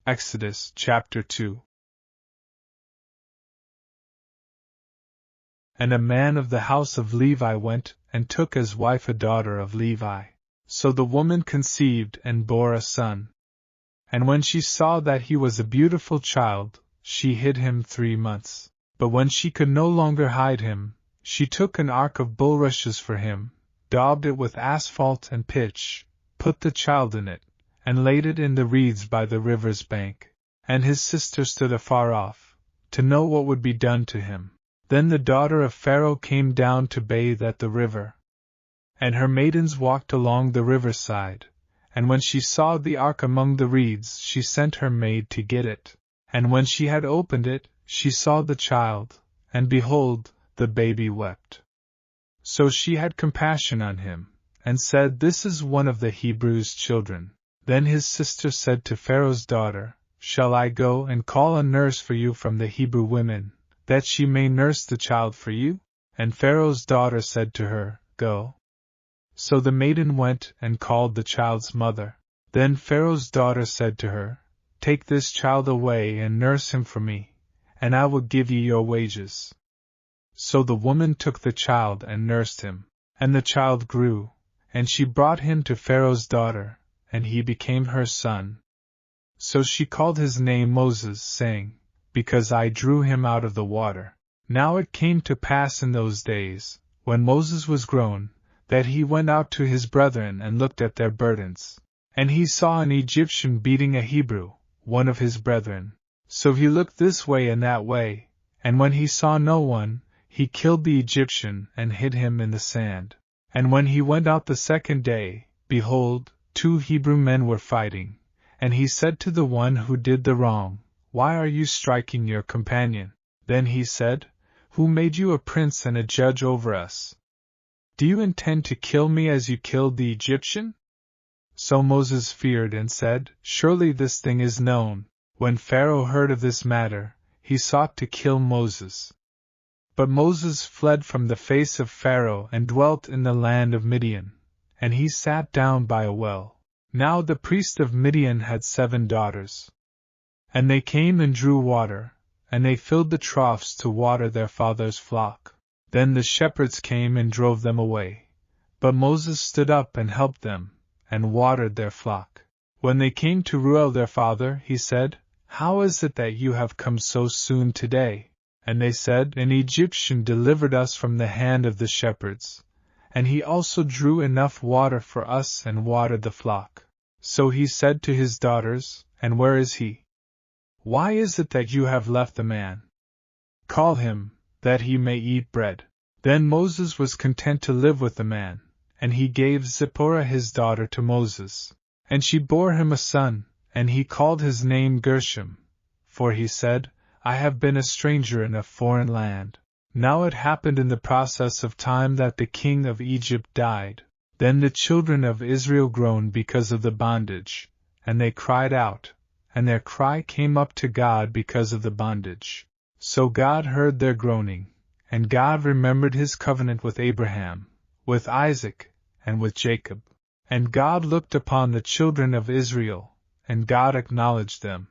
Exodus chapter 2. And a man of the house of Levi went and took as wife a daughter of Levi. So the woman conceived and bore a son. And when she saw that he was a beautiful child, she hid him 3 months. But when she could no longer hide him, she took an ark of bulrushes for him, daubed it with asphalt and pitch, put the child in it, and laid it in the reeds by the river's bank. And his sister stood afar off, to know what would be done to him. Then the daughter of Pharaoh came down to bathe at the river. And her maidens walked along the riverside, and when she saw the ark among the reeds, she sent her maid to get it. And when she had opened it, she saw the child, and behold, the baby wept. So she had compassion on him, and said, "This is one of the Hebrews' children." Then his sister said to Pharaoh's daughter, "Shall I go and call a nurse for you from the Hebrew women, that she may nurse the child for you?" And Pharaoh's daughter said to her, "Go." So the maiden went and called the child's mother. Then Pharaoh's daughter said to her, "Take this child away and nurse him for me, and I will give you your wages." So the woman took the child and nursed him. And the child grew, and she brought him to Pharaoh's daughter, and he became her son. So she called his name Moses, saying, "Because I drew him out of the water." Now it came to pass in those days, when Moses was grown, that he went out to his brethren and looked at their burdens. And he saw an Egyptian beating a Hebrew, one of his brethren. So he looked this way and that way, and when he saw no one, he killed the Egyptian and hid him in the sand. And when he went out the second day, behold, 2 Hebrew men were fighting. And he said to the one who did the wrong, "Why are you striking your companion?" Then he said, "Who made you a prince and a judge over us? Do you intend to kill me as you killed the Egyptian?" So Moses feared and said, "Surely this thing is known." When Pharaoh heard of this matter, he sought to kill Moses. But Moses fled from the face of Pharaoh and dwelt in the land of Midian, and he sat down by a well. Now the priest of Midian had 7 daughters. And they came and drew water, and they filled the troughs to water their father's flock. Then the shepherds came and drove them away. But Moses stood up and helped them, and watered their flock. When they came to Reuel their father, he said, "How is it that you have come so soon today?" And they said, "An Egyptian delivered us from the hand of the shepherds, and he also drew enough water for us and watered the flock." So he said to his daughters, "And where is he? Why is it that you have left the man? Call him, that he may eat bread." Then Moses was content to live with the man, and he gave Zipporah his daughter to Moses. And she bore him a son, and he called his name Gershom, for he said, "I have been a stranger in a foreign land." Now it happened in the process of time that the king of Egypt died. Then the children of Israel groaned because of the bondage, and they cried out, and their cry came up to God because of the bondage. So God heard their groaning, and God remembered his covenant with Abraham, with Isaac, and with Jacob. And God looked upon the children of Israel, and God acknowledged them.